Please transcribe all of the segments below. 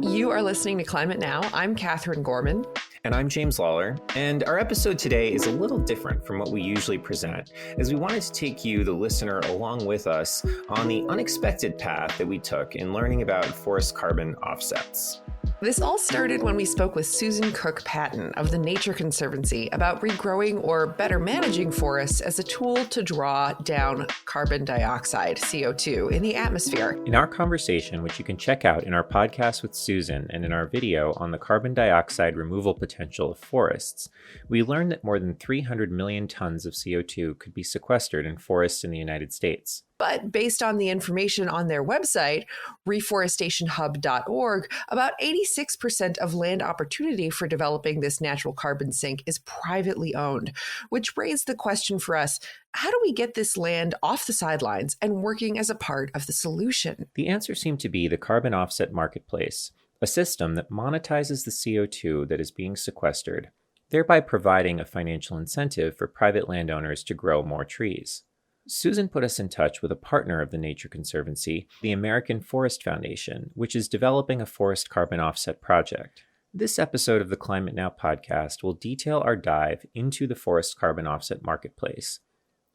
You are listening to Climate Now. I'm Catherine Gorman. And I'm James Lawler, and our episode today is a little different from what we usually present, as we wanted to take you, the listener, along with us on the unexpected path that we took in learning about forest carbon offsets. This all started when we spoke with Susan Cook-Patton of the Nature Conservancy about regrowing or better managing forests as a tool to draw down carbon dioxide, CO2, in the atmosphere. In our conversation, which you can check out in our podcast with Susan and in our video on the carbon dioxide removal potential of forests, we learned that more than 300 million tons of CO2 could be sequestered in forests in the United States. But based on the information on their website, reforestationhub.org, about 86% of land opportunity for developing this natural carbon sink is privately owned, which raised the question for us, how do we get this land off the sidelines and working as a part of the solution? The answer seemed to be the carbon offset marketplace, a system that monetizes the CO2 that is being sequestered, thereby providing a financial incentive for private landowners to grow more trees. Susan put us in touch with a partner of the Nature Conservancy, the American Forest Foundation, which is developing a forest carbon offset project. This episode of the Climate Now podcast will detail our dive into the forest carbon offset marketplace.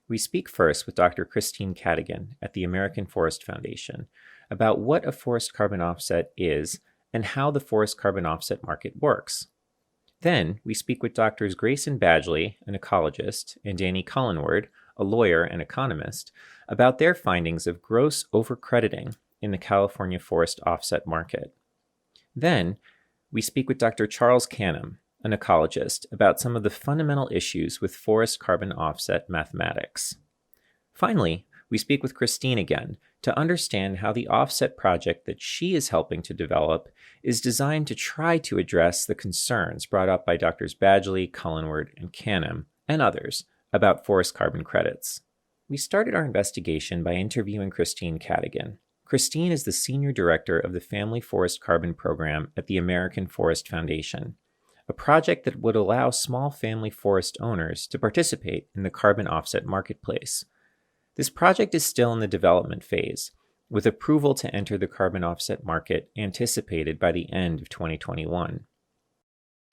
We speak first with Dr. Christine Cadigan at the American Forest Foundation about what a forest carbon offset is and how the forest carbon offset market works. Then we speak with Drs. Grayson Badgley, an ecologist, and Danny Cullenward, a lawyer and economist, about their findings of gross overcrediting in the California forest offset market. Then, we speak with Dr. Charles Canham, an ecologist, about some of the fundamental issues with forest carbon offset mathematics. Finally, we speak with Christine again to understand how the offset project that she is helping to develop is designed to try to address the concerns brought up by Drs. Badgley, Cullenward, and Canham, and others, about forest carbon credits. We started our investigation by interviewing Christine Cadigan. Christine is the Senior Director of the Family Forest Carbon Program at the American Forest Foundation, a project that would allow small family forest owners to participate in the carbon offset marketplace. This project is still in the development phase, with approval to enter the carbon offset market anticipated by the end of 2021.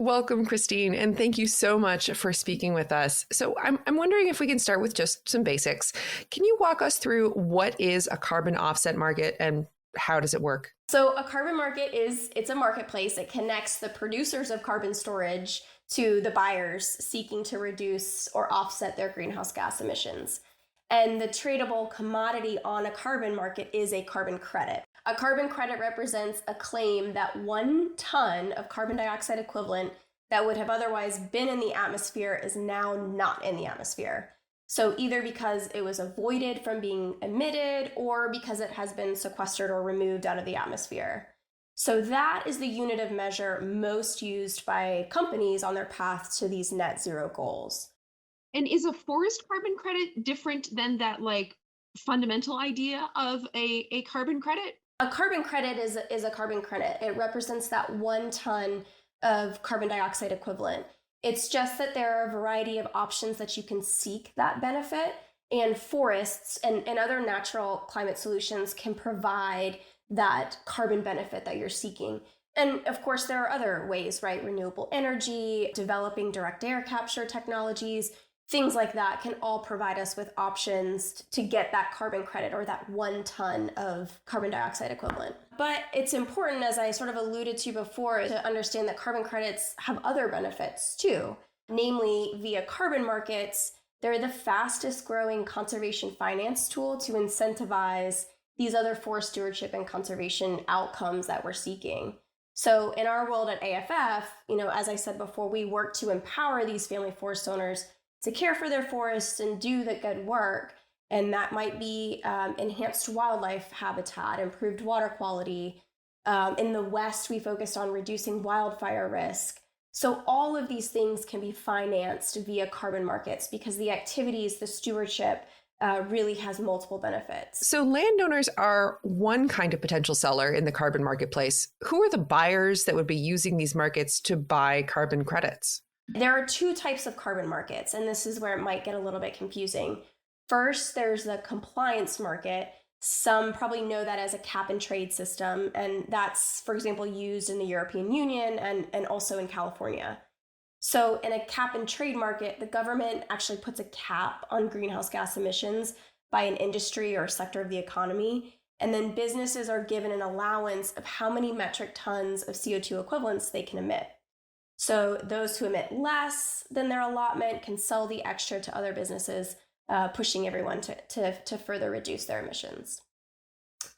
Welcome, Christine, and thank you so much for speaking with us. So I'm wondering if we can start with just some basics. Can you walk us through what is a carbon offset market and how does it work? So a carbon market it's a marketplace. It connects the producers of carbon storage to the buyers seeking to reduce or offset their greenhouse gas emissions. And the tradable commodity on a carbon market is a carbon credit. A carbon credit represents a claim that 1 ton of carbon dioxide equivalent that would have otherwise been in the atmosphere is now not in the atmosphere. So either because it was avoided from being emitted or because it has been sequestered or removed out of the atmosphere. So that is the unit of measure most used by companies on their path to these net zero goals. And is a forest carbon credit different than that fundamental idea of a carbon credit? A carbon credit is a carbon credit. It represents that 1 ton of carbon dioxide equivalent. It's just that there are a variety of options that you can seek that benefit, and forests and other natural climate solutions can provide that carbon benefit that you're seeking. And of course, there are other ways, right? Renewable energy, developing direct air capture technologies, things like that can all provide us with options to get that carbon credit or that 1 ton of carbon dioxide equivalent. But it's important, as I sort of alluded to before, to understand that carbon credits have other benefits too. Namely, via carbon markets, they're the fastest growing conservation finance tool to incentivize these other forest stewardship and conservation outcomes that we're seeking. So in our world at AFF, as I said before, we work to empower these family forest owners to care for their forests and do the good work. And that might be enhanced wildlife habitat, improved water quality. In the West, we focused on reducing wildfire risk. So all of these things can be financed via carbon markets because the activities, the stewardship, really has multiple benefits. So landowners are one kind of potential seller in the carbon marketplace. Who are the buyers that would be using these markets to buy carbon credits? There are 2 types of carbon markets, and this is where it might get a little bit confusing. First, there's the compliance market. Some probably know that as a cap and trade system, and that's, for example, used in the European Union and also in California. So in a cap and trade market, the government actually puts a cap on greenhouse gas emissions by an industry or sector of the economy, and then businesses are given an allowance of how many metric tons of CO2 equivalents they can emit. So those who emit less than their allotment can sell the extra to other businesses, pushing everyone to further reduce their emissions.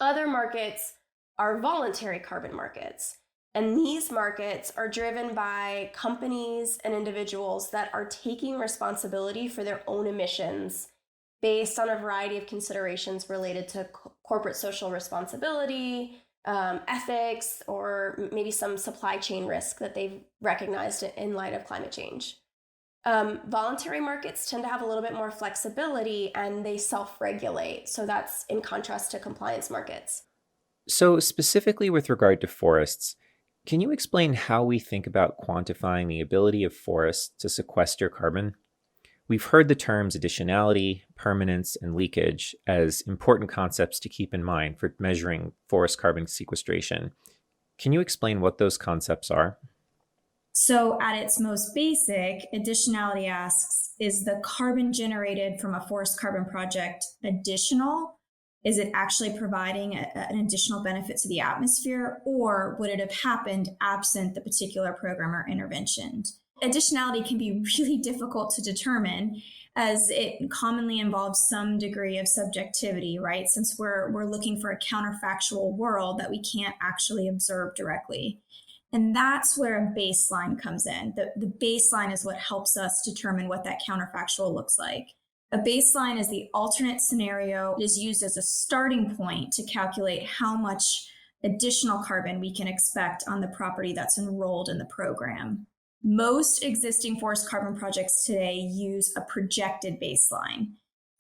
Other markets are voluntary carbon markets. And these markets are driven by companies and individuals that are taking responsibility for their own emissions based on a variety of considerations related to corporate social responsibility, ethics, or maybe some supply chain risk that they've recognized in light of climate change. Voluntary markets tend to have a little bit more flexibility and they self-regulate. So that's in contrast to compliance markets. So specifically with regard to forests, can you explain how we think about quantifying the ability of forests to sequester carbon? We've heard the terms additionality, permanence, and leakage as important concepts to keep in mind for measuring forest carbon sequestration. Can you explain what those concepts are? So at its most basic, additionality asks, is the carbon generated from a forest carbon project additional? Is it actually providing an additional benefit to the atmosphere, or would it have happened absent the particular program or intervention? Additionality can be really difficult to determine as it commonly involves some degree of subjectivity, right? Since we're looking for a counterfactual world that we can't actually observe directly. And that's where a baseline comes in. The baseline is what helps us determine what that counterfactual looks like. A baseline is the alternate scenario. It is used as a starting point to calculate how much additional carbon we can expect on the property that's enrolled in the program. Most existing forest carbon projects today use a projected baseline.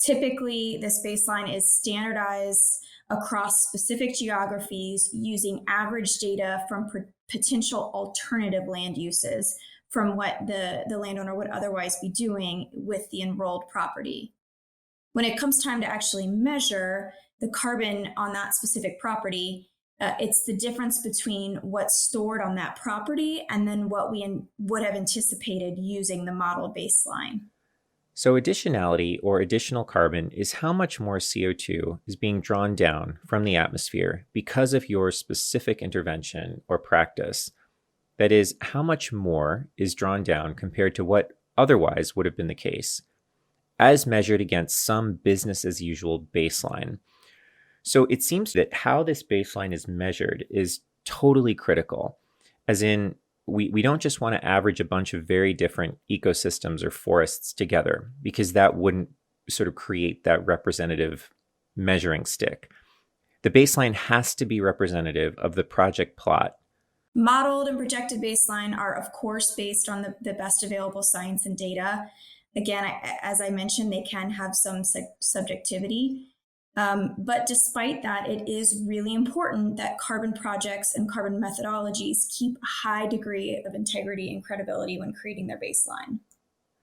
Typically, this baseline is standardized across specific geographies using average data from potential alternative land uses from what the landowner would otherwise be doing with the enrolled property. When it comes time to actually measure the carbon on that specific property, it's the difference between what's stored on that property and then what we would have anticipated using the model baseline. So additionality, or additional carbon, is how much more CO2 is being drawn down from the atmosphere because of your specific intervention or practice. That is, how much more is drawn down compared to what otherwise would have been the case, as measured against some business as usual baseline. So it seems that how this baseline is measured is totally critical, as in we don't just want to average a bunch of very different ecosystems or forests together, because that wouldn't sort of create that representative measuring stick. The baseline has to be representative of the project plot. Modeled and projected baseline are, of course, based on the best available science and data. Again, as I mentioned, they can have some subjectivity. But despite that, it is really important that carbon projects and carbon methodologies keep a high degree of integrity and credibility when creating their baseline.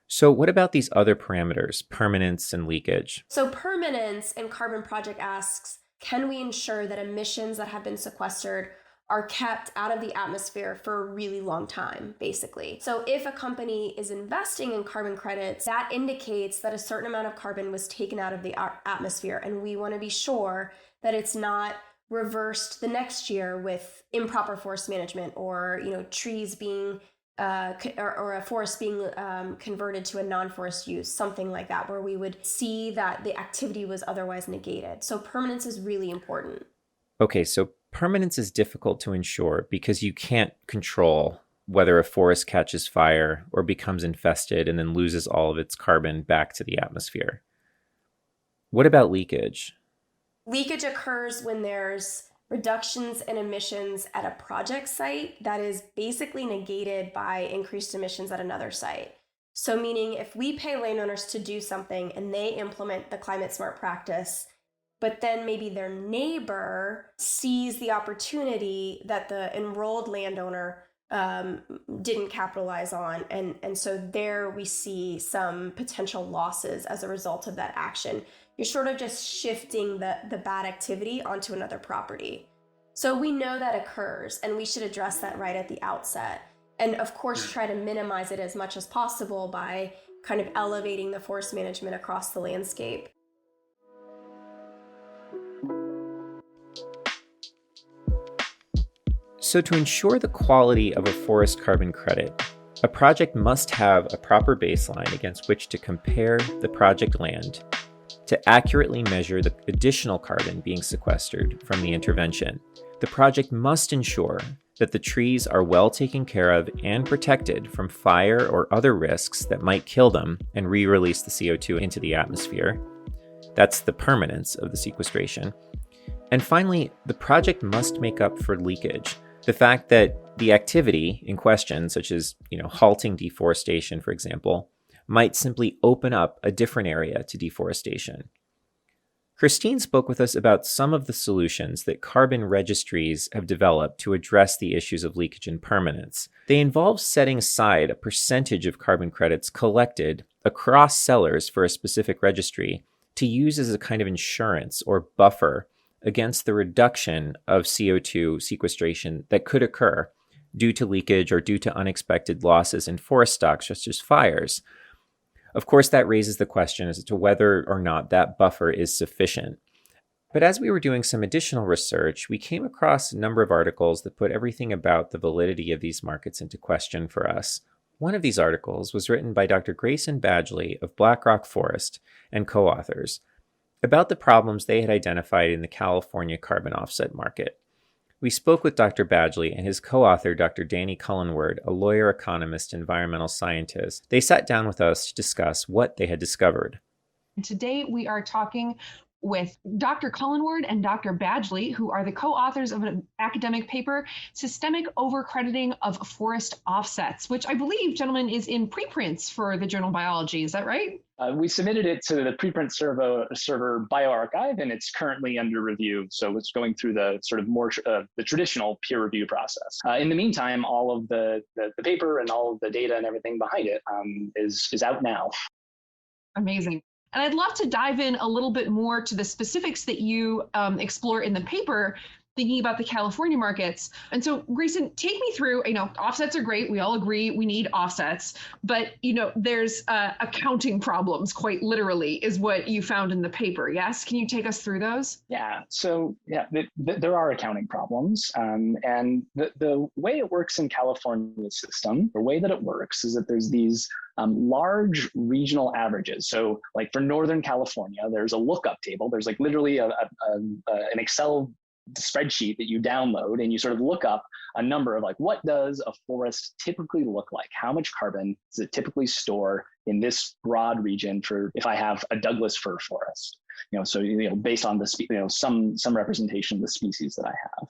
So what about these other parameters, permanence and leakage? So permanence in carbon project asks, can we ensure that emissions that have been sequestered are kept out of the atmosphere for a really long time, basically. So if a company is investing in carbon credits, that indicates that a certain amount of carbon was taken out of the atmosphere, and we want to be sure that it's not reversed the next year with improper forest management, or trees being or a forest being converted to a non-forest use, something like that, where we would see that the activity was otherwise negated. So permanence is really important. Okay, so permanence is difficult to ensure because you can't control whether a forest catches fire or becomes infested and then loses all of its carbon back to the atmosphere. What about leakage? Leakage occurs when there's reductions in emissions at a project site that is basically negated by increased emissions at another site. So meaning if we pay landowners to do something and they implement the climate smart practice, but then maybe their neighbor sees the opportunity that the enrolled landowner didn't capitalize on. And so there we see some potential losses as a result of that action. you're sort of just shifting the bad activity onto another property. So we know that occurs, and we should address that right at the outset. And of course, try to minimize it as much as possible by kind of elevating the forest management across the landscape. So to ensure the quality of a forest carbon credit, a project must have a proper baseline against which to compare the project land to accurately measure the additional carbon being sequestered from the intervention. The project must ensure that the trees are well taken care of and protected from fire or other risks that might kill them and re-release the CO2 into the atmosphere. That's the permanence of the sequestration. And finally, the project must make up for leakage. The fact that the activity in question, such as halting deforestation, for example, might simply open up a different area to deforestation. Christine spoke with us about some of the solutions that carbon registries have developed to address the issues of leakage and permanence. They involve setting aside a percentage of carbon credits collected across sellers for a specific registry to use as a kind of insurance or buffer against the reduction of CO2 sequestration that could occur due to leakage or due to unexpected losses in forest stocks, such as fires. Of course, that raises the question as to whether or not that buffer is sufficient. But as we were doing some additional research, we came across a number of articles that put everything about the validity of these markets into question for us. One of these articles was written by Dr. Grayson Badgley of Blackrock Forest and co-authors about the problems they had identified in the California carbon offset market. We spoke with Dr. Badgley and his co-author, Dr. Danny Cullenward, a lawyer, economist, environmental scientist. They sat down with us to discuss what they had discovered. Today, we are talking with Dr. Cullenward and Dr. Badgley, who are the co-authors of an academic paper, Systemic Overcrediting of Forest Offsets, which I believe, gentlemen, is in preprints for the journal Biology. Is that right? We submitted it to the preprint server bioarchive, and it's currently under review. So it's going through the sort of more the traditional peer review process. In the meantime, all of the paper and all of the data and everything behind it is out now. Amazing. And I'd love to dive in a little bit more to the specifics that you explore in the paper, thinking about the California markets. And so, Grayson, take me through, offsets are great. We all agree we need offsets, but, there's accounting problems, quite literally, is what you found in the paper. Yes? Can you take us through those? Yeah. So, there are accounting problems. And the way it works in California's system, the way that it works is that there's these large regional averages. So like for Northern California, there's a lookup table. There's like literally an Excel spreadsheet that you download, and you sort of look up a number of like, what does a forest typically look like? How much carbon does it typically store in this broad region for if I have a Douglas fir forest? So based on the some representation of the species that I have.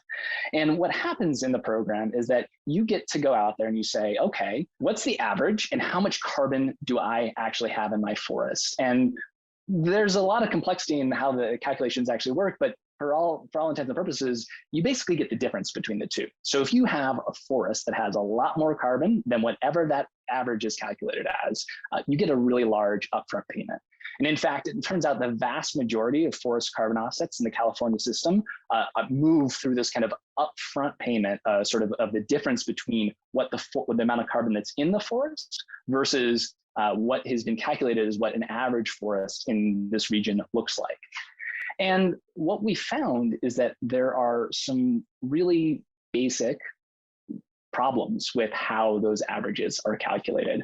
And what happens in the program is that you get to go out there and you say, okay, what's the average and how much carbon do I actually have in my forest? And there's a lot of complexity in how the calculations actually work, but for all intents and purposes, you basically get the difference between the two. So if you have a forest that has a lot more carbon than whatever that average is calculated as, you get a really large upfront payment. And in fact, it turns out the vast majority of forest carbon offsets in the California system move through this kind of upfront payment, sort of the difference between what the amount of carbon that's in the forest versus what has been calculated as what an average forest in this region looks like. And what we found is that there are some really basic problems with how those averages are calculated.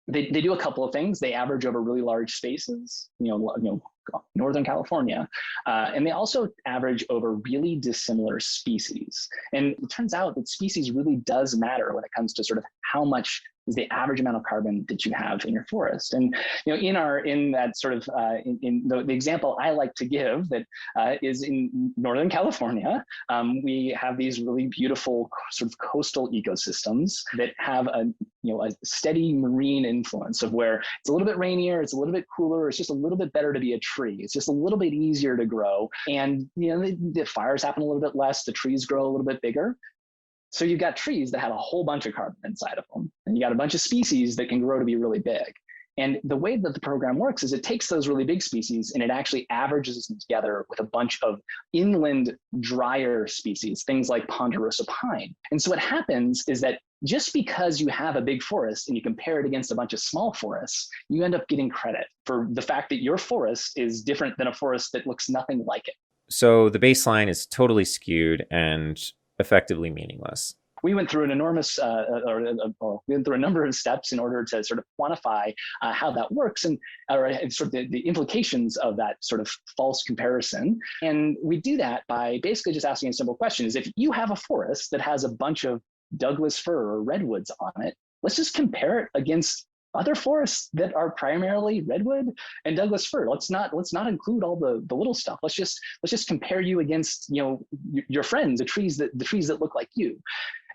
They do a couple of things. They average over really large spaces, Northern California, and they also average over really dissimilar species. And it turns out that species really does matter when it comes to sort of how much is the average amount of carbon that you have in your forest. And in the example I like to give that is in Northern California, we have these really beautiful sort of coastal ecosystems that have a steady marine influence of where it's a little bit rainier, it's a little bit cooler, it's just a little bit better to be a tree. It's just a little bit easier to grow. And the fires happen a little bit less, the trees grow a little bit bigger. So you've got trees that have a whole bunch of carbon inside of them, and you got a bunch of species that can grow to be really big. And the way that the program works is it takes those really big species and it actually averages them together with a bunch of inland drier species, things like ponderosa pine. And so what happens is that just because you have a big forest and you compare it against a bunch of small forests, you end up getting credit for the fact that your forest is different than a forest that looks nothing like it. So the baseline is totally skewed and effectively meaningless. We went through an enormous, we went through a number of steps in order to sort of quantify how that works and sort of the implications of that sort of false comparison. And we do that by basically just asking a simple question: is if you have a forest that has a bunch of Douglas fir or redwoods on it, let's just compare it against other forests that are primarily redwood and Douglas fir. Let's not include all the little stuff. Let's just compare you against, you know, your friends, the trees that look like you.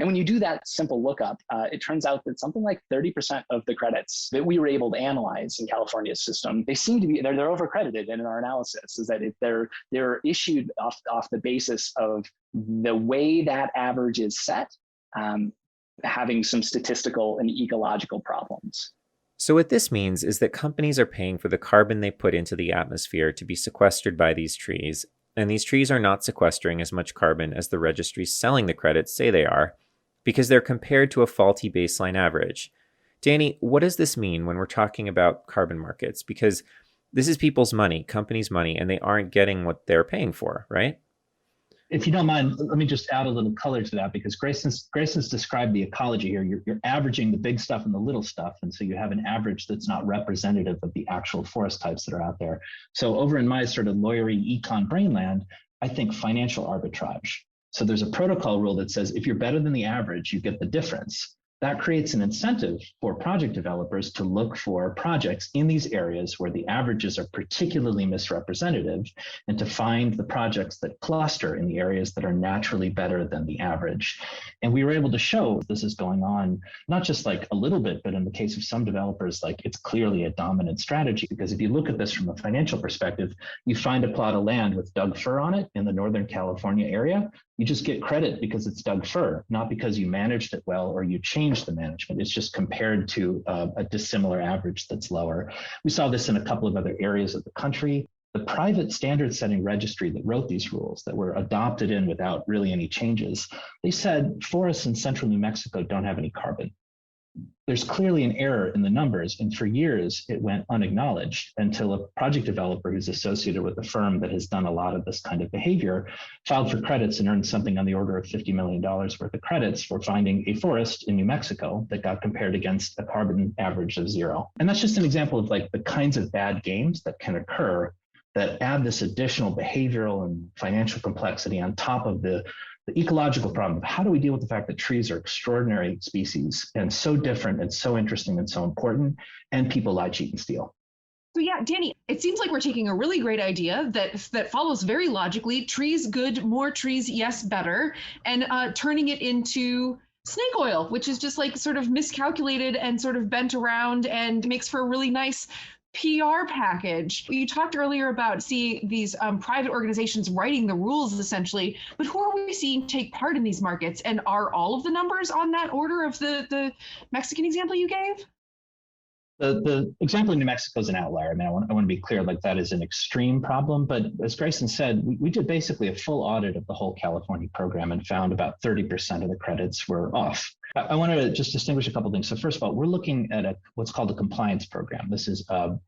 And when you do that simple lookup, it turns out that something like 30% of the credits that we were able to analyze in California's system, they seem to be they're overcredited in our analysis. Is that they're issued off the basis of the way that average is set, having some statistical and ecological problems. So what this means is that companies are paying for the carbon they put into the atmosphere to be sequestered by these trees, and these trees are not sequestering as much carbon as the registries selling the credits say they are, because they're compared to a faulty baseline average. Danny, what does this mean when we're talking about carbon markets? Because this is people's money, companies' money, and they aren't getting what they're paying for, right? If you don't mind, let me just add a little color to that, because Grayson's described the ecology here. You're averaging the big stuff and the little stuff, and so you have an average that's not representative of the actual forest types that are out there. So over in my sort of lawyery econ brainland, I think financial arbitrage. So there's a protocol rule that says if you're better than the average, you get the difference. That creates an incentive for project developers to look for projects in these areas where the averages are particularly misrepresentative, and to find the projects that cluster in the areas that are naturally better than the average. And we were able to show this is going on, not just like a little bit, but in the case of some developers, like it's clearly a dominant strategy. Because if you look at this from a financial perspective, you find a plot of land with Doug fir on it in the Northern California area, you just get credit because it's Doug fir, not because you managed it well or you changed the management. It's just compared to a dissimilar average that's lower. We saw this in a couple of other areas of the country. The private standard setting registry that wrote these rules that were adopted in without really any changes, they said forests in central New Mexico don't have any carbon. There's clearly an error in the numbers, and for years it went unacknowledged until a project developer who's associated with a firm that has done a lot of this kind of behavior filed for credits and earned something on the order of $50 million worth of credits for finding a forest in New Mexico that got compared against a carbon average of 0. And that's just an example of like the kinds of bad games that can occur that add this additional behavioral and financial complexity on top of the ecological problem of how do we deal with the fact that trees are extraordinary species and so different and so interesting and so important, and people lie, cheat, and steal. So yeah, Danny, it seems like we're taking a really great idea that follows very logically, trees good, more trees, yes, better, and turning it into snake oil, which is just like sort of miscalculated and sort of bent around and makes for a really nice PR package. You talked earlier about seeing these private organizations writing the rules essentially, but who are we seeing take part in these markets? And are all of the numbers on that order of the Mexican example you gave? The example in New Mexico is an outlier. I mean, I want to be clear, like that is an extreme problem, but as Grayson said, we did basically a full audit of the whole California program and found about 30% of the credits were off. I want to just distinguish a couple of things. So first of all, we're looking at what's called a compliance program. This is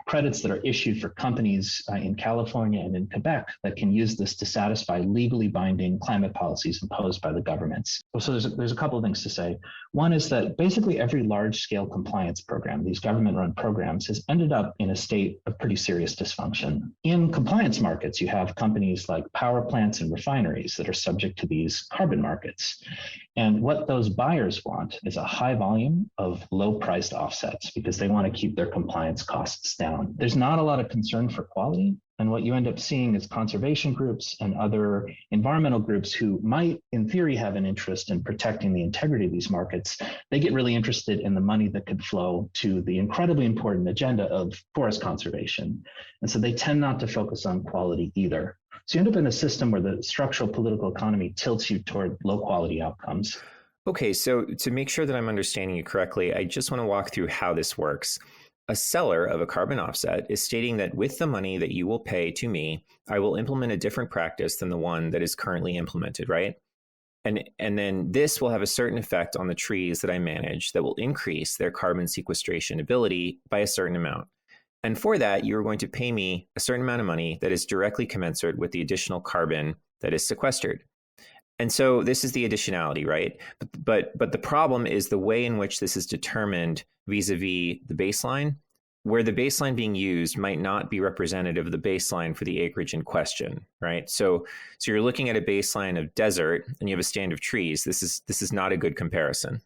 credits that are issued for companies in California and in Quebec that can use this to satisfy legally binding climate policies imposed by the governments. So there's a couple of things to say. One is that basically every large-scale compliance program, these government-run programs, has ended up in a state of pretty serious dysfunction. In compliance markets, you have companies like power plants and refineries that are subject to these carbon markets. And what those buyers want is a high volume of low-priced offsets because they want to keep their compliance costs down. There's not a lot of concern for quality. And what you end up seeing is conservation groups and other environmental groups who might, in theory, have an interest in protecting the integrity of these markets. They get really interested in the money that could flow to the incredibly important agenda of forest conservation. And so they tend not to focus on quality either. So you end up in a system where the structural political economy tilts you toward low quality outcomes. Okay, so to make sure that I'm understanding you correctly, I just want to walk through how this works. A seller of a carbon offset is stating that with the money that you will pay to me, I will implement a different practice than the one that is currently implemented, right? And then this will have a certain effect on the trees that I manage that will increase their carbon sequestration ability by a certain amount. And for that, you're going to pay me a certain amount of money that is directly commensurate with the additional carbon that is sequestered. And so this is the additionality, right? But the problem is the way in which this is determined vis-a-vis the baseline, where the baseline being used might not be representative of the baseline for the acreage in question, right? So you're looking at a baseline of desert and you have a stand of trees. This is not a good comparison.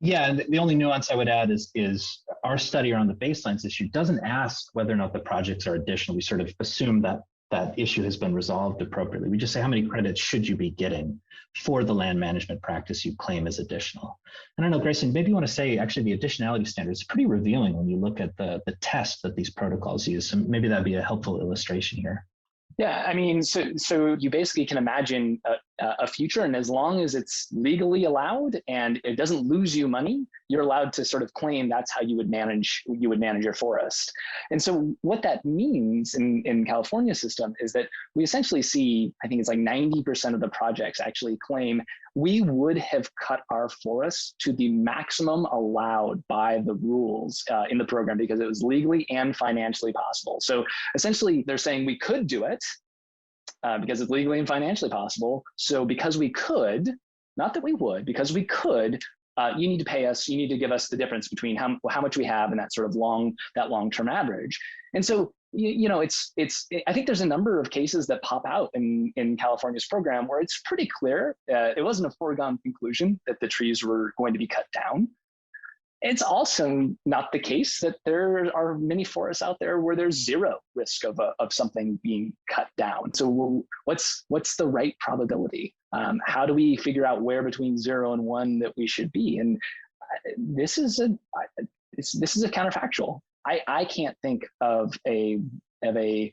Yeah, and the only nuance I would add is our study around the baselines issue doesn't ask whether or not the projects are additional. We sort of assume that that issue has been resolved appropriately. We just say, how many credits should you be getting for the land management practice you claim is additional? And I don't know, Grayson, maybe you want to say, actually, the additionality standard is pretty revealing when you look at the test that these protocols use. So maybe that'd be a helpful illustration here. Yeah, I mean, so you basically can imagine a future, and as long as it's legally allowed and it doesn't lose you money, you're allowed to sort of claim that's how you would manage your forest. And so what that means in California system is that we essentially see, I think it's like 90% of the projects actually claim we would have cut our forests to the maximum allowed by the rules in the program because it was legally and financially possible. So essentially they're saying we could do it because it's legally and financially possible. So because we could, not that we would, because we could, you need to pay us, you need to give us the difference between how much we have and that sort of long-term average. And so, I think there's a number of cases that pop out in California's program where it's pretty clear it wasn't a foregone conclusion that the trees were going to be cut down. It's also not the case that there are many forests out there where there's zero risk of something being cut down. So what's the right probability? How do we figure out where between 0 and 1 that we should be? And this is a counterfactual. I can't think of a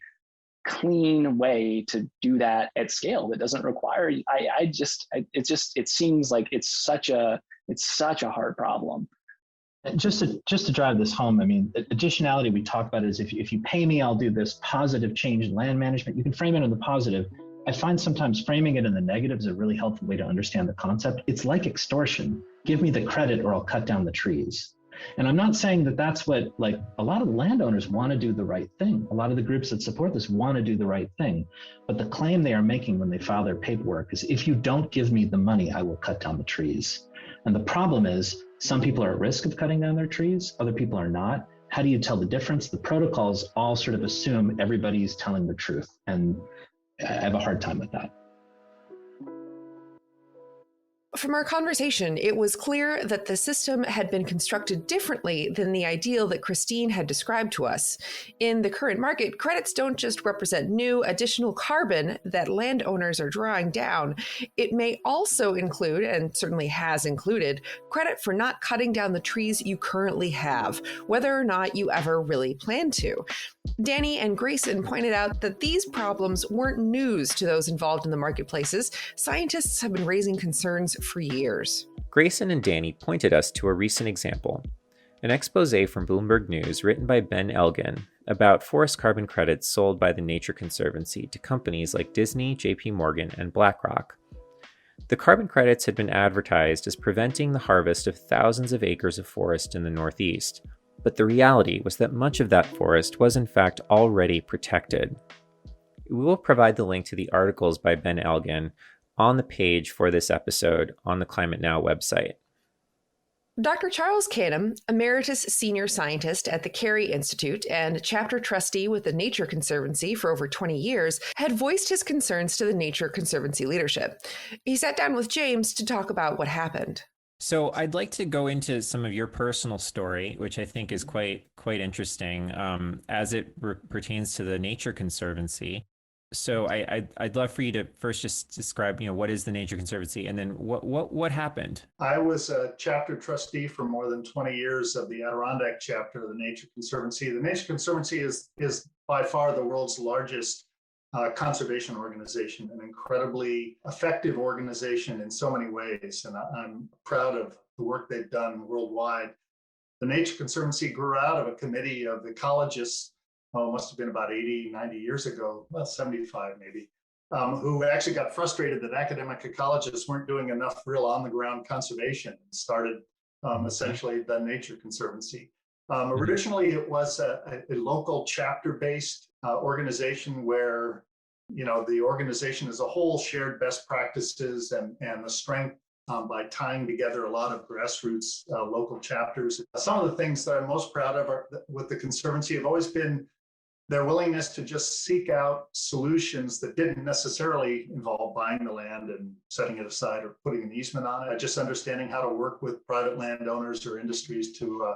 clean way to do that at scale that doesn't require. It seems like it's such a hard problem. Just to drive this home, I mean, additionality we talk about is if you pay me, I'll do this positive change in land management. You can frame it in the positive. I find sometimes framing it in the negative is a really helpful way to understand the concept. It's like extortion. Give me the credit or I'll cut down the trees. And I'm not saying that that's what, like, a lot of the landowners want to do the right thing. A lot of the groups that support this want to do the right thing. But the claim they are making when they file their paperwork is, if you don't give me the money, I will cut down the trees. And the problem is, some people are at risk of cutting down their trees, other people are not. How do you tell the difference? The protocols all sort of assume everybody's telling the truth. And I have a hard time with that. From our conversation, it was clear that the system had been constructed differently than the ideal that Christine had described to us. In the current market, credits don't just represent new, additional carbon that landowners are drawing down. It may also include, and certainly has included, credit for not cutting down the trees you currently have, whether or not you ever really plan to. Danny and Grayson pointed out that these problems weren't news to those involved in the marketplaces. Scientists have been raising concerns for years. Grayson and Danny pointed us to a recent example, an expose from Bloomberg News written by Ben Elgin about forest carbon credits sold by the Nature Conservancy to companies like Disney, JP Morgan, and BlackRock. The carbon credits had been advertised as preventing the harvest of thousands of acres of forest in the Northeast, but the reality was that much of that forest was in fact already protected. We will provide the link to the articles by Ben Elgin on the page for this episode on the Climate Now website. Dr. Charles Canham, Emeritus Senior Scientist at the Cary Institute and chapter trustee with the Nature Conservancy for over 20 years, had voiced his concerns to the Nature Conservancy leadership. He sat down with James to talk about what happened. So I'd like to go into some of your personal story, which I think is quite interesting as it pertains to the Nature Conservancy. So I'd love for you to first just describe, what is the Nature Conservancy, and then what happened? I was a chapter trustee for more than 20 years of the Adirondack chapter of the Nature Conservancy. The Nature Conservancy is by far the world's largest conservation organization, an incredibly effective organization in so many ways, and I'm proud of the work they've done worldwide. The Nature Conservancy grew out of a committee of ecologists, it must have been about 80, 90 years ago, well, 75 maybe, who actually got frustrated that academic ecologists weren't doing enough real on-the-ground conservation and started essentially the Nature Conservancy. Originally, it was a local chapter-based organization where, the organization as a whole shared best practices and the strength by tying together a lot of grassroots local chapters. Some of the things that I'm most proud of with the Conservancy have always been their willingness to just seek out solutions that didn't necessarily involve buying the land and setting it aside or putting an easement on it, just understanding how to work with private landowners or industries to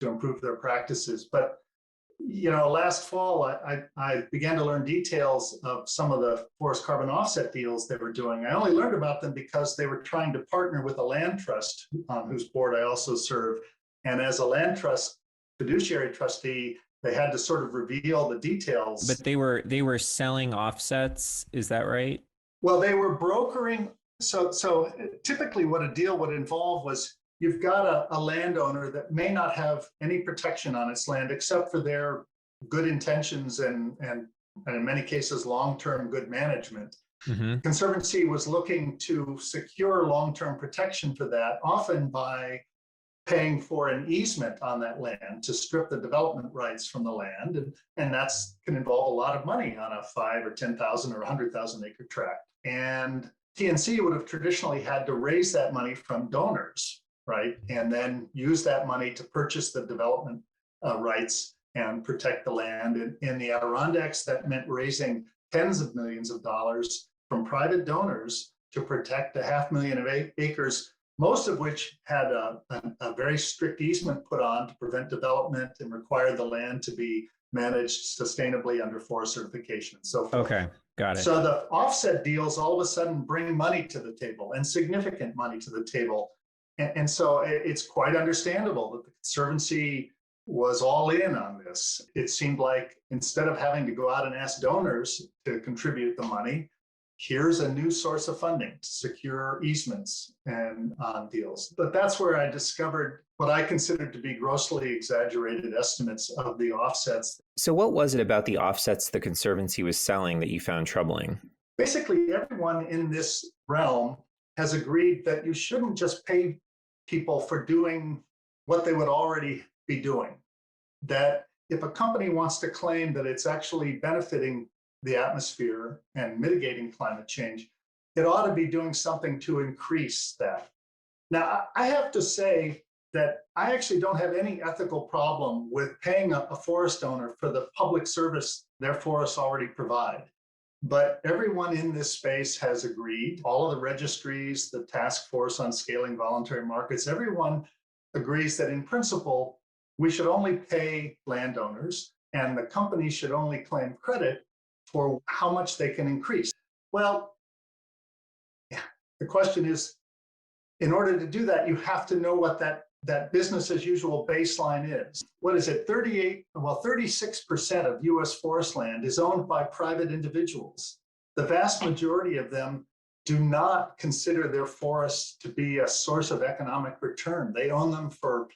improve their practices. But last fall, I began to learn details of some of the forest carbon offset deals they were doing. I only learned about them because they were trying to partner with a land trust on whose board I also serve. And as a land trust fiduciary trustee, they had to sort of reveal the details. But they were selling offsets, is that right? Well, they were brokering. So typically what a deal would involve was you've got a landowner that may not have any protection on its land except for their good intentions and in many cases, long-term good management. Mm-hmm. Conservancy was looking to secure long-term protection for that, often by paying for an easement on that land to strip the development rights from the land. And that's can involve a lot of money on a 5 or 10,000 or 100,000 acre tract. And TNC would have traditionally had to raise that money from donors, right? And then use that money to purchase the development rights and protect the land. In the Adirondacks, that meant raising tens of millions of dollars from private donors to protect 500,000 acres, most of which had a very strict easement put on to prevent development and require the land to be managed sustainably under forest certification and so forth. Okay, got it. So the offset deals all of a sudden bring money to the table and significant money to the table. And so it's quite understandable that the Conservancy was all in on this. It seemed like instead of having to go out and ask donors to contribute the money, here's a new source of funding to secure easements and deals. But that's where I discovered what I considered to be grossly exaggerated estimates of the offsets. So what was it about the offsets the Conservancy was selling that you found troubling? Basically, everyone in this realm has agreed that you shouldn't just pay people for doing what they would already be doing. That if a company wants to claim that it's actually benefiting the atmosphere and mitigating climate change, it ought to be doing something to increase that. Now, I have to say that I actually don't have any ethical problem with paying a forest owner for the public service their forests already provide. But everyone in this space has agreed, all of the registries, the task force on scaling voluntary markets, everyone agrees that in principle, we should only pay landowners and the company should only claim credit for how much they can increase. Well, the question is, in order to do that, you have to know what that business as usual baseline is. What is it? 36% of US forest land is owned by private individuals. The vast majority of them do not consider their forests to be a source of economic return. They own them for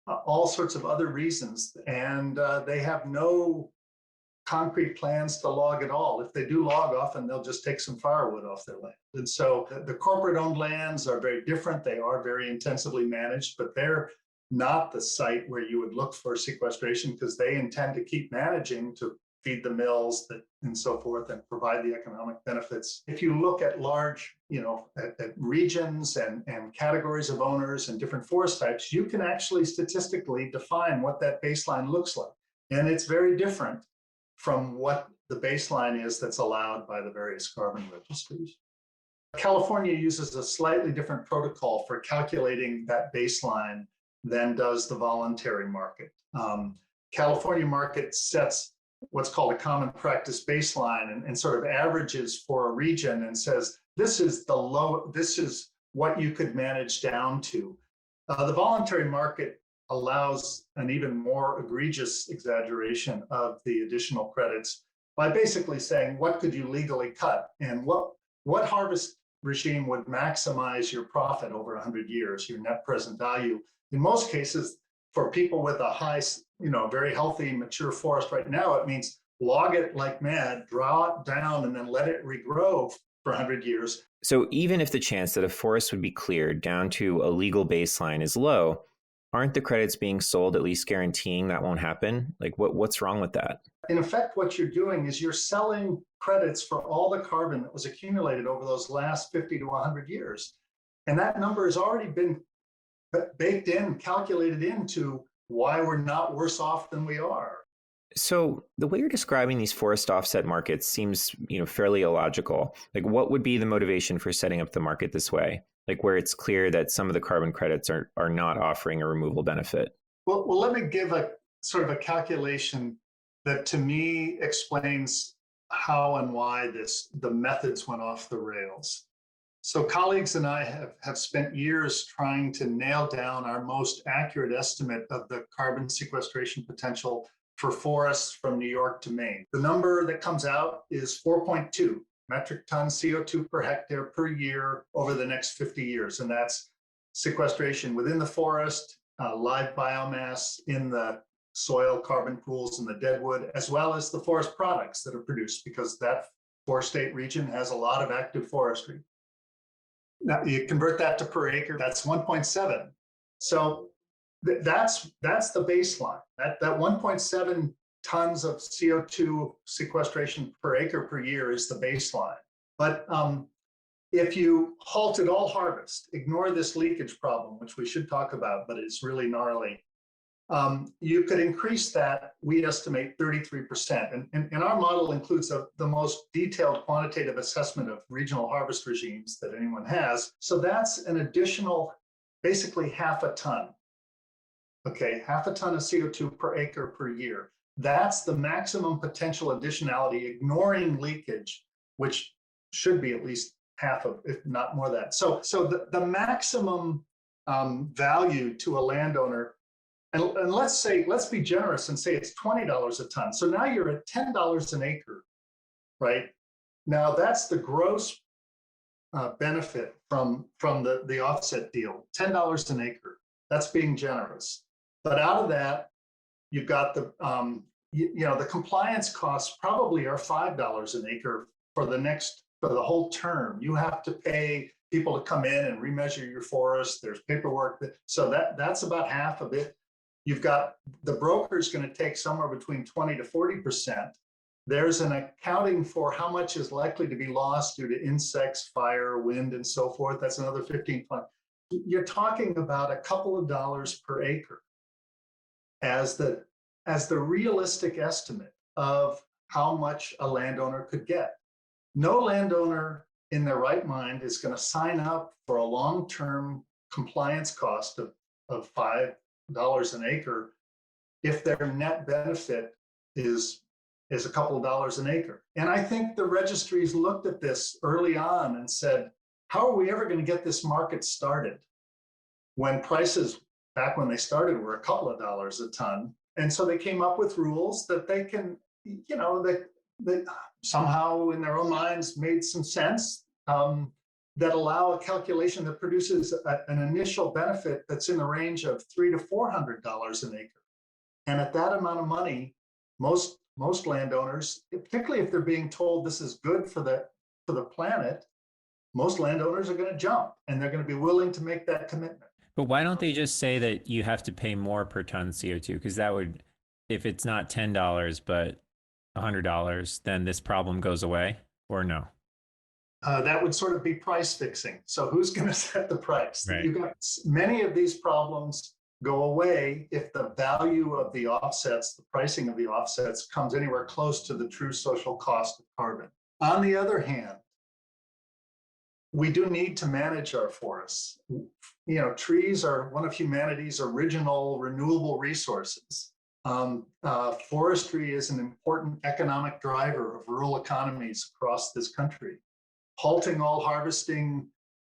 all sorts of other reasons, and they have no concrete plans to log at all. If they do log, often they'll just take some firewood off their land. And so the corporate-owned lands are very different. They are very intensively managed, but they're not the site where you would look for sequestration because they intend to keep managing to feed the mills and so forth and provide the economic benefits. If you look at large, at regions and categories of owners and different forest types, you can actually statistically define what that baseline looks like. And it's very different from what the baseline is that's allowed by the various carbon registries. California uses a slightly different protocol for calculating that baseline than does the voluntary market. California market sets what's called a common practice baseline and sort of averages for a region and says, this is what you could manage down to. The voluntary market allows an even more egregious exaggeration of the additional credits by basically saying, what could you legally cut? And what harvest regime would maximize your profit over 100 years, your net present value? In most cases, for people with a high, very healthy, mature forest right now, it means log it like mad, draw it down, and then let it regrow for 100 years. So even if the chance that a forest would be cleared down to a legal baseline is low, aren't the credits being sold at least guaranteeing that won't happen? Like what's wrong with that? In effect, what you're doing is you're selling credits for all the carbon that was accumulated over those last 50 to 100 years. And that number has already been baked in, calculated into why we're not worse off than we are. So the way you're describing these forest offset markets seems, fairly illogical. Like what would be the motivation for setting up the market this way? Like where it's clear that some of the carbon credits are not offering a removal benefit? Well, let me give a sort of a calculation that to me explains how and why the methods went off the rails. So colleagues and I have spent years trying to nail down our most accurate estimate of the carbon sequestration potential for forests from New York to Maine. The number that comes out is 4.2 metric tons CO2 per hectare per year over the next 50 years. And that's sequestration within the forest, live biomass in the soil carbon pools and the deadwood, as well as the forest products that are produced, because that four-state region has a lot of active forestry. Now you convert that to per acre, that's 1.7. So that's the baseline. That 1.7 tons of CO2 sequestration per acre per year is the baseline. But if you halted all harvest, ignore this leakage problem, which we should talk about, but it's really gnarly, you could increase that, we estimate 33%. And our model includes the most detailed quantitative assessment of regional harvest regimes that anyone has. So that's an additional, basically half a ton. Okay, half a ton of CO2 per acre per year. That's the maximum potential additionality, ignoring leakage, which should be at least half of, if not more than that. So the maximum value to a landowner, and let's be generous and say it's $20 a ton. So now you're at $10 an acre, right? Now that's the gross benefit from the offset deal, $10 an acre. That's being generous. But out of that, you've got the compliance costs probably are $5 an acre for the whole term. You have to pay people to come in and remeasure your forest. There's paperwork so that's about half of it. You've got the broker's going to take somewhere between 20 to 40%. There's an accounting for how much is likely to be lost due to insects, fire, wind, and so forth. That's another 15. You're talking about a couple of dollars per acre as the realistic estimate of how much a landowner could get. No landowner in their right mind is going to sign up for a long-term compliance cost of $5 an acre if their net benefit is a couple of dollars an acre. And I think the registries looked at this early on and said, how are we ever going to get this market started when prices back when they started were a couple of dollars a ton? And so they came up with rules that they can, that somehow in their own minds made some sense, that allow a calculation that produces an initial benefit that's in the range of $300 to $400 an acre. And at that amount of money, most landowners, particularly if they're being told this is good for the planet, most landowners are going to jump and they're going to be willing to make that commitment. But why don't they just say that you have to pay more per ton CO2? Because that would, if it's not $10 but $100, then this problem goes away, or no? That would sort of be price fixing. So who's going to set the price? Right. You've got many of these problems go away if the value of the offsets, the pricing of the offsets, comes anywhere close to the true social cost of carbon. On the other hand, we do need to manage our forests. Trees are one of humanity's original renewable resources. Forestry is an important economic driver of rural economies across this country. Halting all harvesting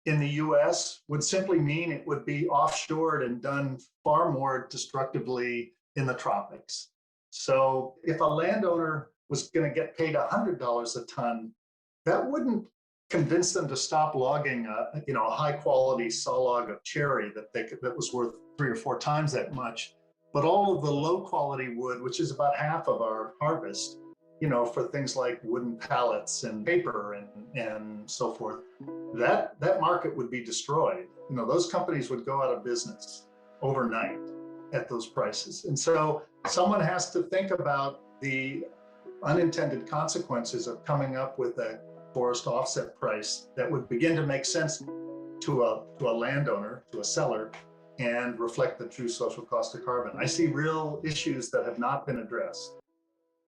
in the US would simply mean it would be offshored and done far more destructively in the tropics. So if a landowner was going to get paid $100 a ton, that wouldn't convince them to stop logging a high quality saw log of cherry that was worth 3 or 4 times that much. But all of the low quality wood, which is about half of our harvest, for things like wooden pallets and paper and so forth, that market would be destroyed. Those companies would go out of business overnight at those prices. And so someone has to think about the unintended consequences of coming up with a forest offset price that would begin to make sense to a landowner, to a seller, and reflect the true social cost of carbon. I see real issues that have not been addressed.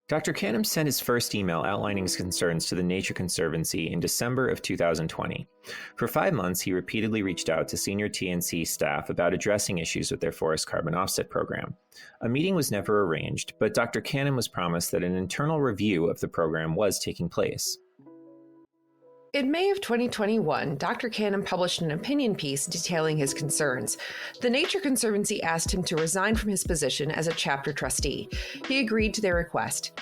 Dr. Canham sent his first email outlining his concerns to the Nature Conservancy in December of 2020. For 5 months, he repeatedly reached out to senior TNC staff about addressing issues with their forest carbon offset program. A meeting was never arranged, but Dr. Canham was promised that an internal review of the program was taking place. In May of 2021, Dr. Canham published an opinion piece detailing his concerns. The Nature Conservancy asked him to resign from his position as a chapter trustee. He agreed to their request.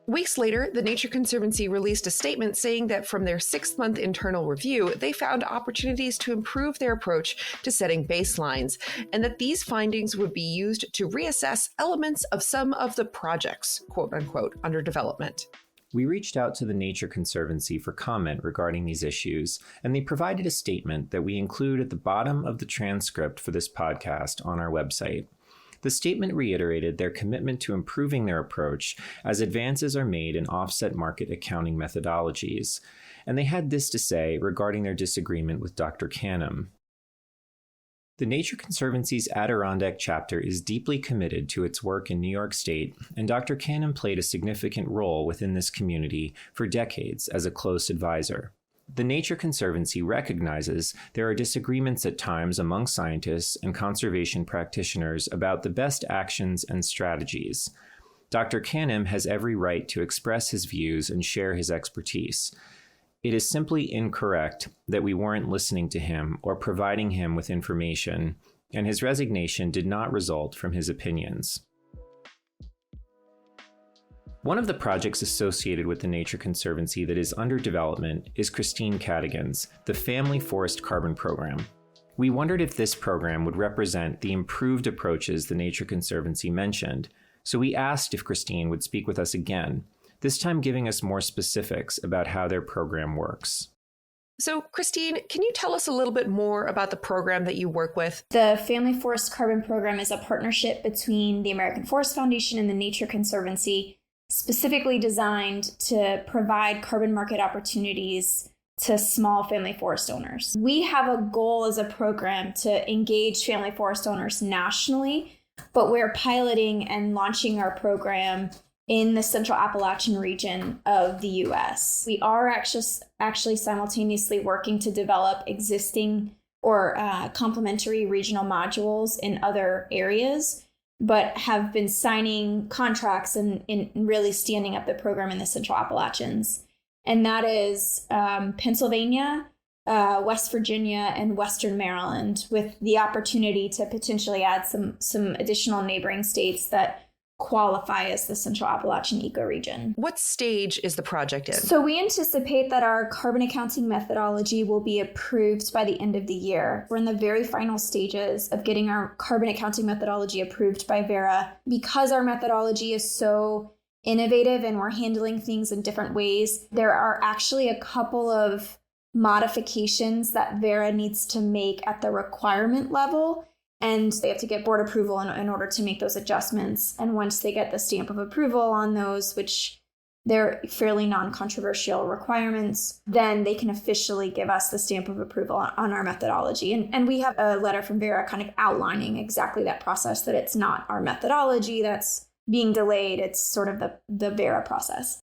Weeks later, the Nature Conservancy released a statement saying that from their 6-month internal review, they found opportunities to improve their approach to setting baselines, and that these findings would be used to reassess elements of some of the projects, quote unquote, under development. We reached out to the Nature Conservancy for comment regarding these issues, and they provided a statement that we include at the bottom of the transcript for this podcast on our website. The statement reiterated their commitment to improving their approach as advances are made in offset market accounting methodologies, and they had this to say regarding their disagreement with Dr. Canham. The Nature Conservancy's Adirondack chapter is deeply committed to its work in New York State, and Dr. Canham played a significant role within this community for decades as a close advisor. The Nature Conservancy recognizes there are disagreements at times among scientists and conservation practitioners about the best actions and strategies. Dr. Canham has every right to express his views and share his expertise. It is simply incorrect that we weren't listening to him or providing him with information, and his resignation did not result from his opinions. One of the projects associated with the Nature Conservancy that is under development is Christine Cadigan's, the Family Forest Carbon Program. We wondered if this program would represent the improved approaches the Nature Conservancy mentioned, so we asked if Christine would speak with us again, this time giving us more specifics about how their program works. So, Christine, can you tell us a little bit more about the program that you work with? The Family Forest Carbon Program is a partnership between the American Forest Foundation and the Nature Conservancy, specifically designed to provide carbon market opportunities to small family forest owners. We have a goal as a program to engage family forest owners nationally, but we're piloting and launching our program in the Central Appalachian region of the U.S. We are actually simultaneously working to develop existing or complementary regional modules in other areas, but have been signing contracts and really standing up the program in the Central Appalachians. And that is Pennsylvania, West Virginia, and Western Maryland, with the opportunity to potentially add some additional neighboring states that qualify as the Central Appalachian ecoregion. What stage is the project in? So we anticipate that our carbon accounting methodology will be approved by the end of the year. We're in the very final stages of getting our carbon accounting methodology approved by Verra. Because our methodology is so innovative and we're handling things in different ways, there are actually a couple of modifications that Verra needs to make at the requirement level. And they have to get board approval in order to make those adjustments. And once they get the stamp of approval on those, which they're fairly non-controversial requirements, then they can officially give us the stamp of approval on our methodology. And we have a letter from Verra kind of outlining exactly that process, that it's not our methodology that's being delayed. It's sort of the Verra process.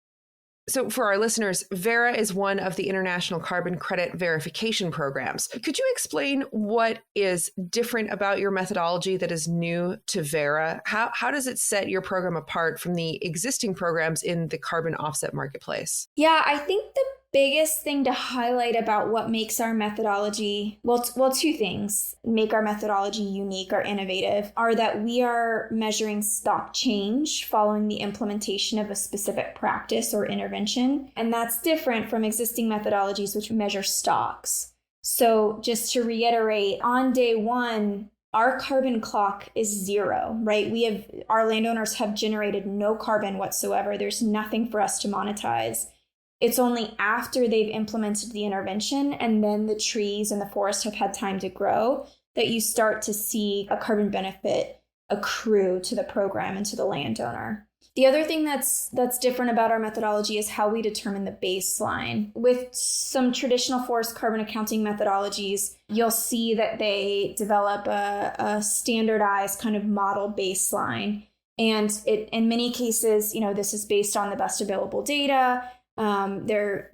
So for our listeners, Verra is one of the international carbon credit verification programs. Could you explain what is different about your methodology that is new to Verra? How does it set your program apart from the existing programs in the carbon offset marketplace? Yeah, I think the biggest thing to highlight about what makes our methodology, well, two things make our methodology unique or innovative, are that we are measuring stock change following the implementation of a specific practice or intervention. And that's different from existing methodologies, which measure stocks. So just to reiterate, on day one, our carbon clock is 0, right? Our landowners have generated no carbon whatsoever. There's nothing for us to monetize. It's only after they've implemented the intervention and then the trees and the forest have had time to grow that you start to see a carbon benefit accrue to the program and to the landowner. The other thing that's different about our methodology is how we determine the baseline. With some traditional forest carbon accounting methodologies, you'll see that they develop a standardized kind of model baseline. And in many cases, this is based on the best available data. They're,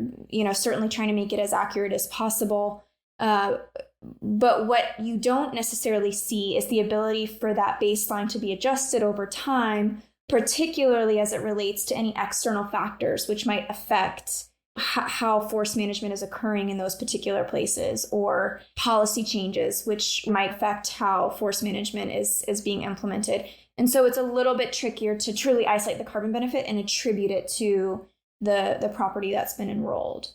certainly trying to make it as accurate as possible. But what you don't necessarily see is the ability for that baseline to be adjusted over time, particularly as it relates to any external factors which might affect how forest management is occurring in those particular places, or policy changes which might affect how forest management is being implemented. And so it's a little bit trickier to truly isolate the carbon benefit and attribute it to the property that's been enrolled.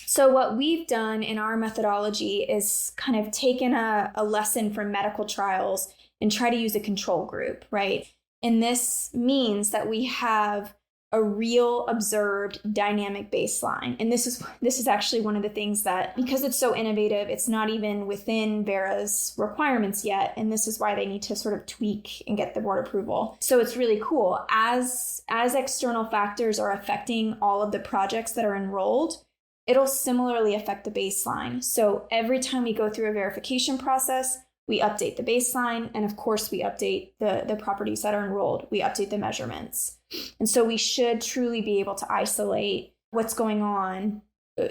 So what we've done in our methodology is kind of taken a lesson from medical trials and try to use a control group, right? And this means that we have a real observed dynamic baseline. And this is actually one of the things that, because it's so innovative, it's not even within Vera's requirements yet. And this is why they need to sort of tweak and get the board approval. So it's really cool. As external factors are affecting all of the projects that are enrolled, it'll similarly affect the baseline. So every time we go through a verification process, we update the baseline, and of course we update the properties that are enrolled. We update the measurements. And so we should truly be able to isolate what's going on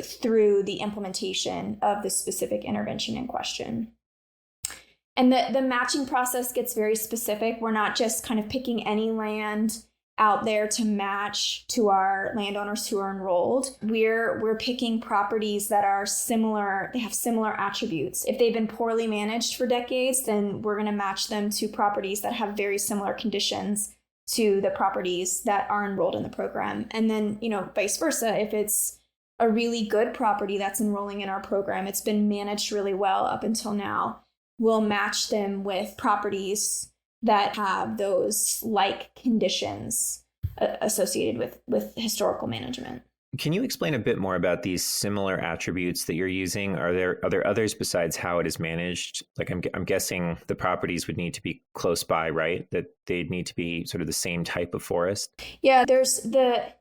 through the implementation of the specific intervention in question. And the matching process gets very specific. We're not just kind of picking any land out there to match to our landowners who are enrolled. We're picking properties that are similar, they have similar attributes. If they've been poorly managed for decades, then we're going to match them to properties that have very similar conditions to the properties that are enrolled in the program. And then, vice versa, if it's a really good property that's enrolling in our program, it's been managed really well up until now, we'll match them with properties that have those like conditions associated with historical management. Can you explain a bit more about these similar attributes that you're using? Are there others besides how it is managed? Like I'm guessing the properties would need to be close by, right? That they'd need to be sort of the same type of forest? Yeah, there's the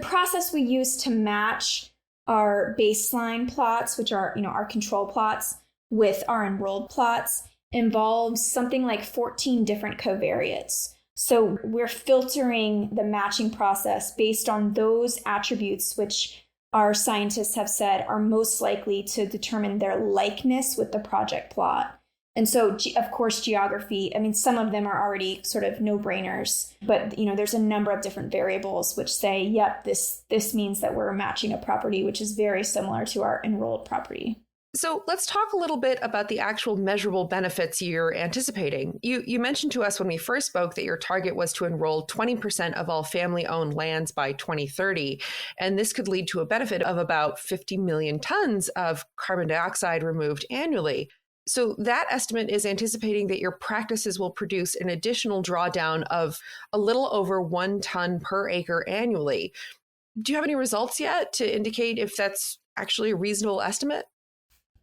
process we use to match our baseline plots, which are, our control plots, with our enrolled plots, involves something like 14 different covariates. So we're filtering the matching process based on those attributes which our scientists have said are most likely to determine their likeness with the project plot. And so, of course, geography, some of them are already sort of no-brainers, but, there's a number of different variables which say, yep, this means that we're matching a property which is very similar to our enrolled property. So let's talk a little bit about the actual measurable benefits you're anticipating. You mentioned to us when we first spoke that your target was to enroll 20% of all family-owned lands by 2030, and this could lead to a benefit of about 50 million tons of carbon dioxide removed annually. So that estimate is anticipating that your practices will produce an additional drawdown of a little over 1 ton per acre annually. Do you have any results yet to indicate if that's actually a reasonable estimate?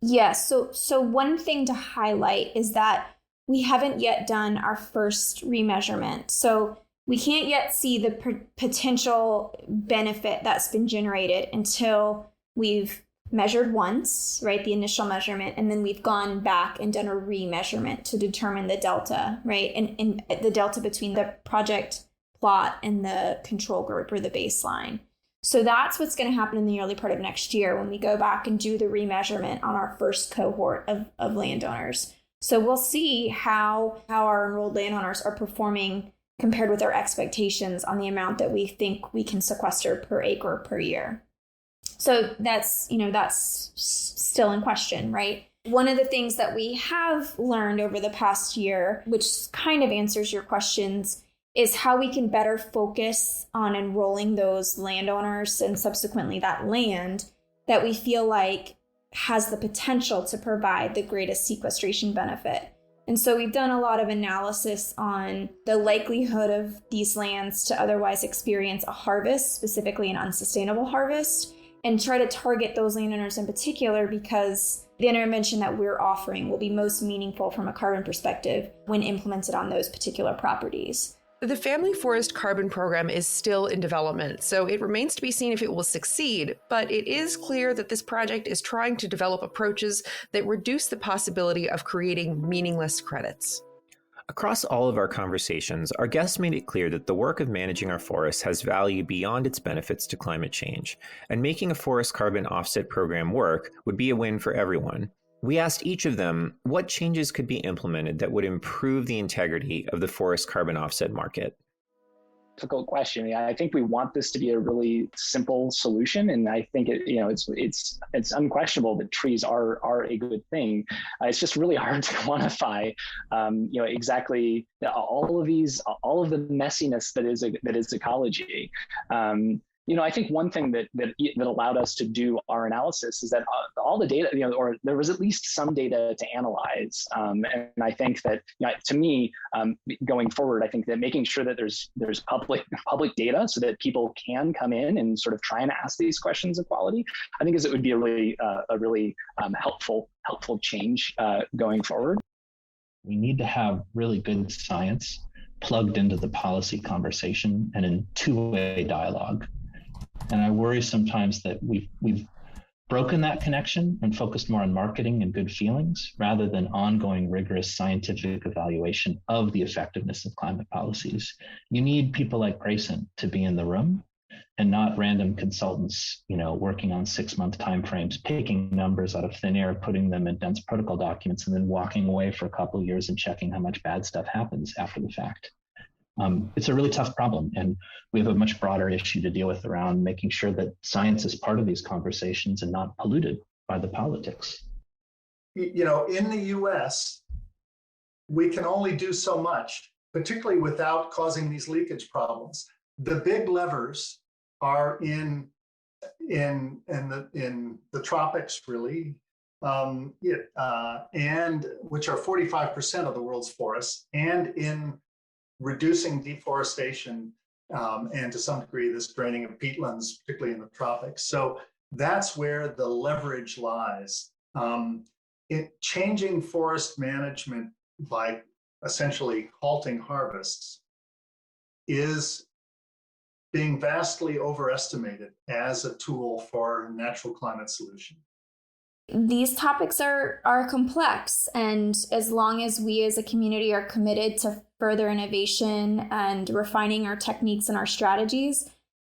Yes. So one thing to highlight is that we haven't yet done our first remeasurement. So we can't yet see the potential benefit that's been generated until we've measured once, right? The initial measurement, and then we've gone back and done a remeasurement to determine the delta, right? And the delta between the project plot and the control group or the baseline. So that's what's going to happen in the early part of next year when we go back and do the remeasurement on our first cohort of landowners. So we'll see how our enrolled landowners are performing compared with our expectations on the amount that we think we can sequester per acre per year. So that's still in question, right? One of the things that we have learned over the past year, which kind of answers your questions, is how we can better focus on enrolling those landowners and subsequently that land that we feel like has the potential to provide the greatest sequestration benefit. And so we've done a lot of analysis on the likelihood of these lands to otherwise experience a harvest, specifically an unsustainable harvest, and try to target those landowners in particular because the intervention that we're offering will be most meaningful from a carbon perspective when implemented on those particular properties. The Family Forest Carbon Program is still in development, so it remains to be seen if it will succeed, but it is clear that this project is trying to develop approaches that reduce the possibility of creating meaningless credits. Across all of our conversations, our guests made it clear that the work of managing our forests has value beyond its benefits to climate change, and making a forest carbon offset program work would be a win for everyone. We asked each of them what changes could be implemented that would improve the integrity of the forest carbon offset market. Difficult question. I think we want this to be a really simple solution, and I think it's unquestionable that trees are a good thing. It's just really hard to quantify, exactly all of the messiness that is ecology. I think one thing that allowed us to do our analysis is that all the data, or there was at least some data to analyze. And I think that, to me, going forward, I think that making sure that there's public data so that people can come in and sort of try and ask these questions of quality, I think it would be a really helpful change going forward. We need to have really good science plugged into the policy conversation and in two-way dialogue. And I worry sometimes that we've broken that connection and focused more on marketing and good feelings rather than ongoing rigorous scientific evaluation of the effectiveness of climate policies. You need people like Grayson to be in the room and not random consultants, working on 6-month timeframes, picking numbers out of thin air, putting them in dense protocol documents, and then walking away for a couple of years and checking how much bad stuff happens after the fact. It's a really tough problem, and we have a much broader issue to deal with around making sure that science is part of these conversations and not polluted by the politics. In the US, we can only do so much, particularly without causing these leakage problems. The big levers are in the tropics, really, and which are 45% of the world's forests, and in reducing deforestation and to some degree this draining of peatlands, particularly in the tropics. So that's where the leverage lies. Changing forest management by essentially halting harvests is being vastly overestimated as a tool for natural climate solution. These topics are complex, and as long as we as a community are committed to further innovation and refining our techniques and our strategies,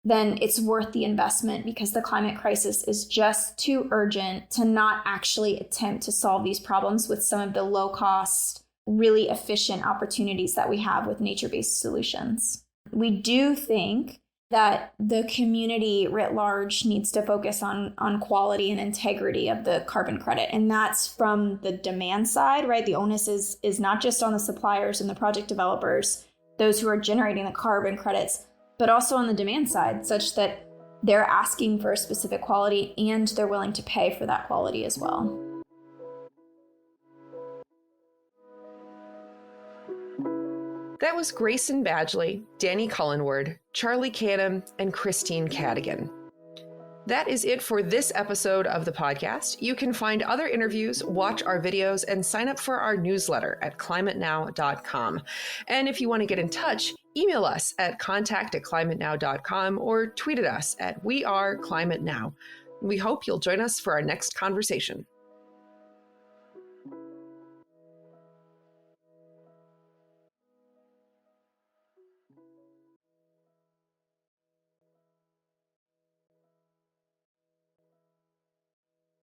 then it's worth the investment because the climate crisis is just too urgent to not actually attempt to solve these problems with some of the low-cost, really efficient opportunities that we have with nature-based solutions. We do think that the community writ large needs to focus on quality and integrity of the carbon credit. And that's from the demand side, right? The onus is not just on the suppliers and the project developers, those who are generating the carbon credits, but also on the demand side, such that they're asking for a specific quality and they're willing to pay for that quality as well. That was Grayson Badgley, Danny Cullenward, Charlie Canham, and Christine Cadigan. That is it for this episode of the podcast. You can find other interviews, watch our videos, and sign up for our newsletter at climatenow.com. And if you want to get in touch, email us at contact@climatenow.com or tweet at us at weareclimatenow. We hope you'll join us for our next conversation.